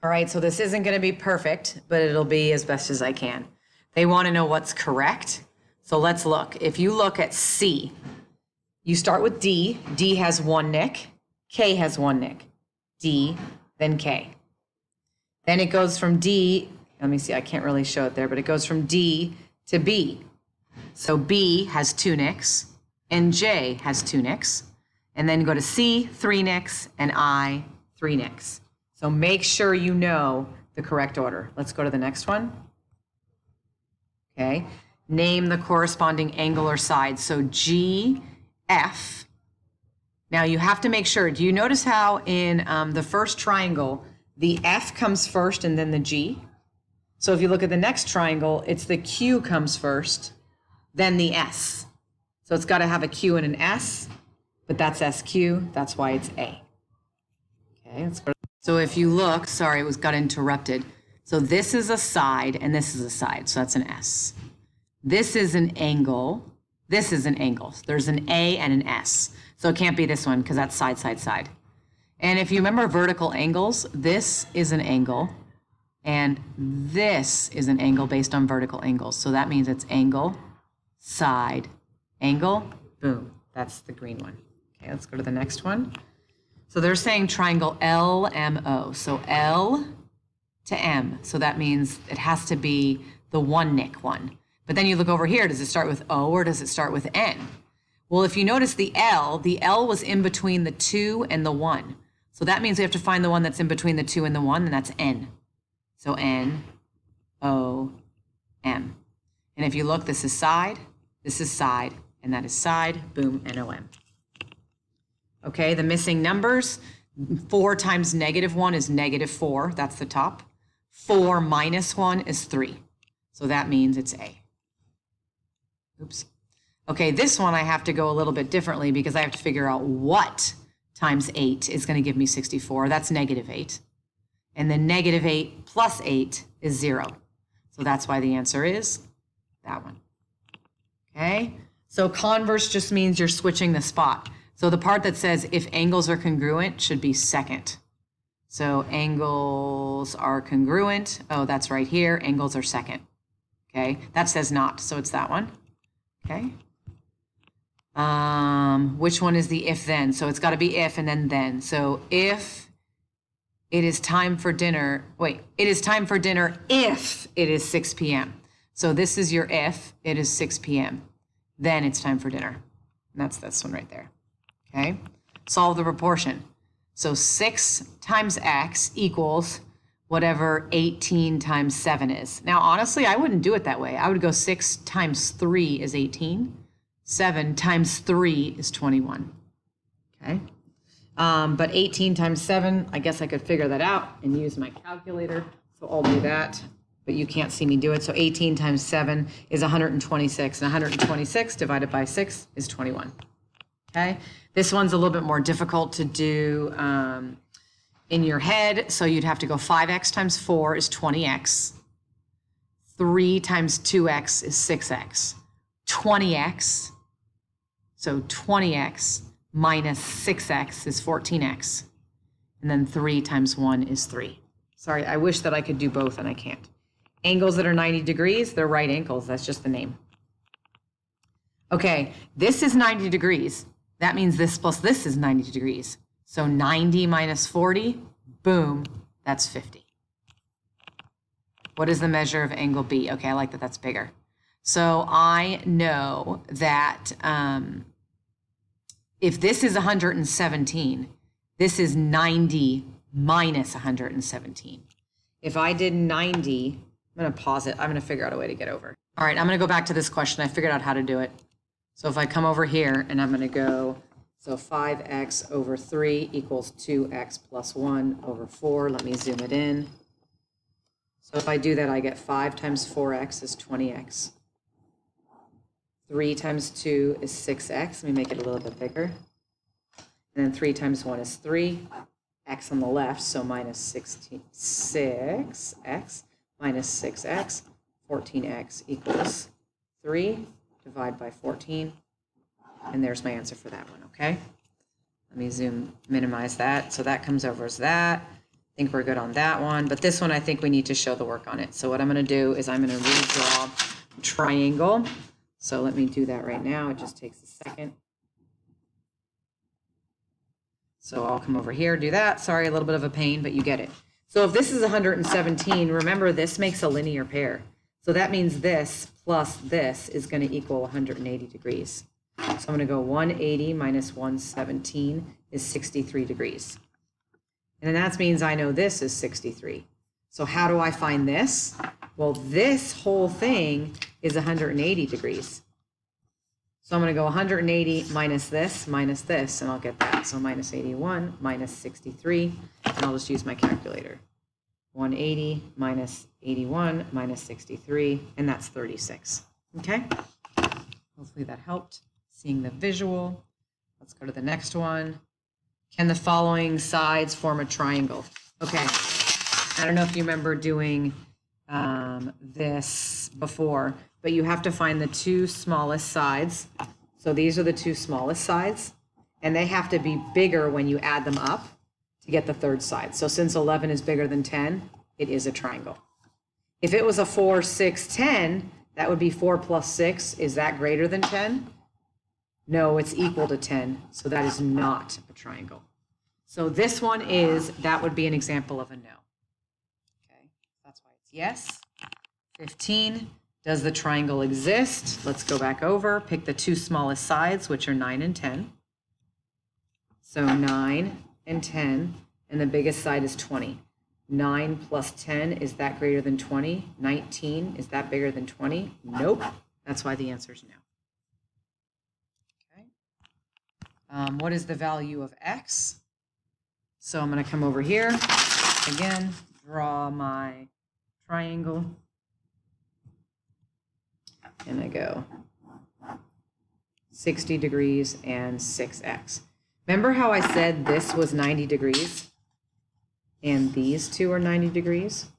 All right, so this isn't going to be perfect, but it'll be as best as I can. They want to know what's correct. So let's look. If you look at C, you start with D. D has one nick. K has one nick. D, then K. Then it goes from D, let me see, I can't really show it there, but it goes from D to B. So B has two nicks, and J has two nicks. And then go to C, three nicks, and I, three nicks. So make sure you know the correct order. Let's go to the next one. Okay, name the corresponding angle or side. So G, F. Now you have to make sure, do you notice how in the first triangle, the F comes first and then the G? So if you look at the next triangle, it's the Q comes first, then the S. So it's got to have a Q and an S, but that's SQ, that's why it's A. Okay, let's go. So if you look, sorry, got interrupted. So this is a side and this is a side, so that's an S. This is an angle, this is an angle. There's an A and an S. So it can't be this one because that's side, side, side. And if you remember vertical angles, this is an angle and this is an angle based on vertical angles. So that means it's angle, side, angle, boom. That's the green one. Okay, let's go to the next one. So they're saying triangle LMO. So L to M. So that means it has to be the one nick one. But then you look over here, does it start with O or does it start with N? Well, if you notice the L was in between the 2 and the 1. So that means we have to find the one that's in between the 2 and the 1, and that's N. So N, O, M. And if you look, this is side, and that is side, boom, N-O-M. Okay, the missing numbers, 4 times -1 is -4, that's the top. 4 minus 1 is 3. So that means it's A. Oops. Okay, this one I have to go a little bit differently because I have to figure out what times 8 is going to give me 64. That's -8. And then -8 plus 8 is 0. So that's why the answer is that one. Okay, so converse just means you're switching the spot. So the part that says if angles are congruent should be second. So angles are congruent. Oh, that's right here. Angles are second. Okay, that says not, so it's that one. Okay. Which one is the if then? So it's got to be if and then. So if it is time for dinner, it is time for dinner if it is 6 p.m. So this is your if, it is 6 p.m. Then it's time for dinner. And that's this one right there. Okay, solve the proportion. So 6 times x equals whatever 18 times 7 is. Now, honestly, I wouldn't do it that way. I would go 6 times 3 is 18. 7 times 3 is 21. Okay, but 18 times 7, I guess I could figure that out and use my calculator. So I'll do that, but you can't see me do it. So 18 times 7 is 126, and 126 divided by 6 is 21. Okay, this one's a little bit more difficult to do in your head. So you'd have to go 5x times 4 is 20x. 3 times 2x is 6x. 20x, so 20x minus 6x is 14x. And then 3 times 1 is 3. Sorry, I wish that I could do both and I can't. Angles that are 90 degrees, they're right angles. That's just the name. Okay, this is 90 degrees. That means this plus this is 90 degrees. So 90 minus 40, boom, that's 50. What is the measure of angle B? Okay, I like that that's bigger. So I know that if this is 117, this is 90 minus 117. If I did 90, I'm going to pause it. I'm going to figure out a way to get over. All right, I'm going to go back to this question. I figured out how to do it. So if I come over here and I'm going to go, so 5x over 3 equals 2x plus 1 over 4. Let me zoom it in. So if I do that, I get 5 times 4x is 20x. 3 times 2 is 6x. Let me make it a little bit bigger. And then 3 times 1 is 3. X on the left, so minus 6x minus 6x. 14x equals 3. Divide by 14. And there's my answer for that one, okay? Let me minimize that. So that comes over as that. think we're good on that one, but this one I think we need to show the work on it. So what I'm going to do is I'm going to redraw a triangle. So let me do that right now. It just takes a second. So I'll come over here, do that. Sorry, a little bit of a pain, but you get it. So if this is 117, remember this makes a linear pair. So that means this plus this is going to equal 180 degrees. So I'm going to go 180 minus 117 is 63 degrees. And then that means I know this is 63. So how do I find this? Well, this whole thing is 180 degrees. So I'm going to go 180 minus this, and I'll get that. So minus 81 minus 63, and I'll just use my calculator. 180 minus 81 minus 63, and that's 36. Okay? Hopefully that helped. Seeing the visual. Let's go to the next one. Can the following sides form a triangle? Okay. I don't know if you remember doing this before, but you have to find the two smallest sides. So these are the two smallest sides, and they have to be bigger when you add them up to get the third side. So since 11 is bigger than 10, it is a triangle. If it was a 4, 6, 10, that would be 4 plus 6. Is that greater than 10? No, it's equal to 10, so that is not a triangle. So this one is, that would be an example of a no. Okay, that's why it's yes. 15, does the triangle exist? Let's go back over, pick the two smallest sides, which are 9 and 10. So 9 and 10, and the biggest side is 20. 9 plus 10, is that greater than 20? 19, is that bigger than 20? Nope, that's why the answer is no. Okay. What is the value of x? So I'm going to come over here, again, draw my triangle, and I go 60 degrees and 6x. Remember how I said this was 90 degrees and these two are 90 degrees?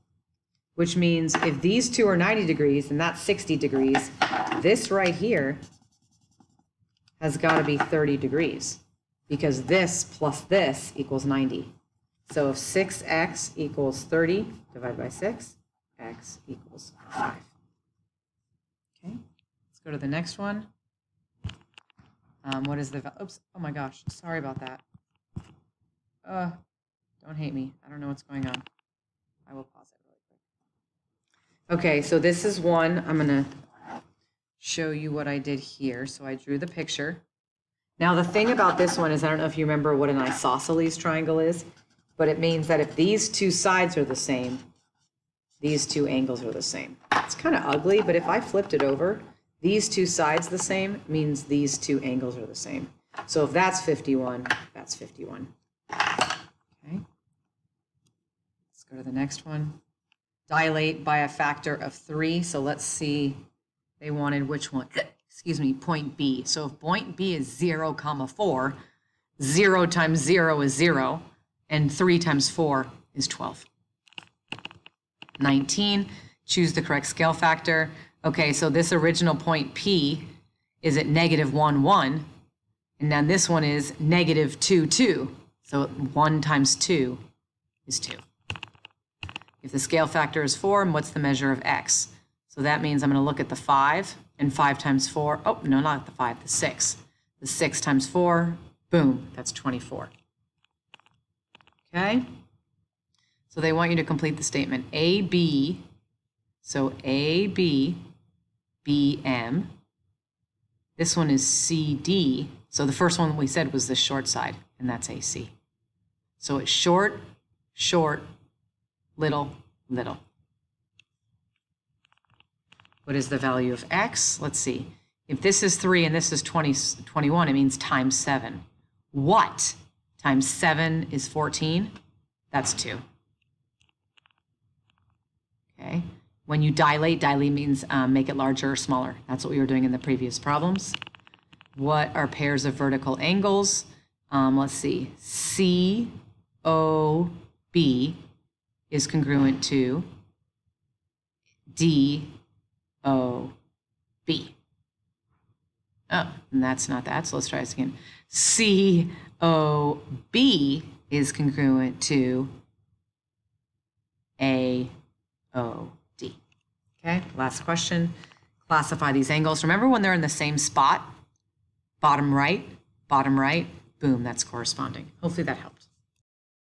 Which means if these two are 90 degrees and that's 60 degrees, this right here has got to be 30 degrees because this plus this equals 90. So if 6x equals 30 divided by 6, x equals 5. Okay, let's go to the next one. What is the, oops, oh my gosh, sorry about that. Don't hate me. I don't know what's going on. I will pause it really quick. Okay, so this is one. I'm going to show you what I did here. So I drew the picture. Now the thing about this one is, I don't know if you remember what an isosceles triangle is, but it means that if these two sides are the same, these two angles are the same. It's kind of ugly, but if I flipped it over, these two sides the same means these two angles are the same. So if that's 51, that's 51. Okay. Let's go to the next one. Dilate by a factor of 3. So let's see, they wanted which one? Excuse me, point B. So if point B is 0, 4, 0 times 0 is 0, and 3 times 4 is 12. 19, choose the correct scale factor. Okay, so this original point P is at -1, 1, and then this one is -2, 2. So 1 times 2 is 2. If the scale factor is 4, what's the measure of x? So that means I'm going to look at the 5, and 5 times 4, oh, no, not the 5, the 6. The 6 times 4, boom, that's 24. Okay? So they want you to complete the statement. AB, so AB, BM. This one is CD. So the first one we said was the short side, and that's AC. So it's short, short, little, little. What is the value of x? Let's see. If this is 3 and this is 21, it means times 7. What times 7 is 14? That's 2. Okay. When you dilate means make it larger or smaller. That's what we were doing in the previous problems. What are pairs of vertical angles? Let's see. COB is congruent to DOB. Oh, and that's not that, so let's try this again. COB is congruent to Okay, last question. Classify these angles. Remember when they're in the same spot? Bottom right, boom, that's corresponding. Hopefully that helped.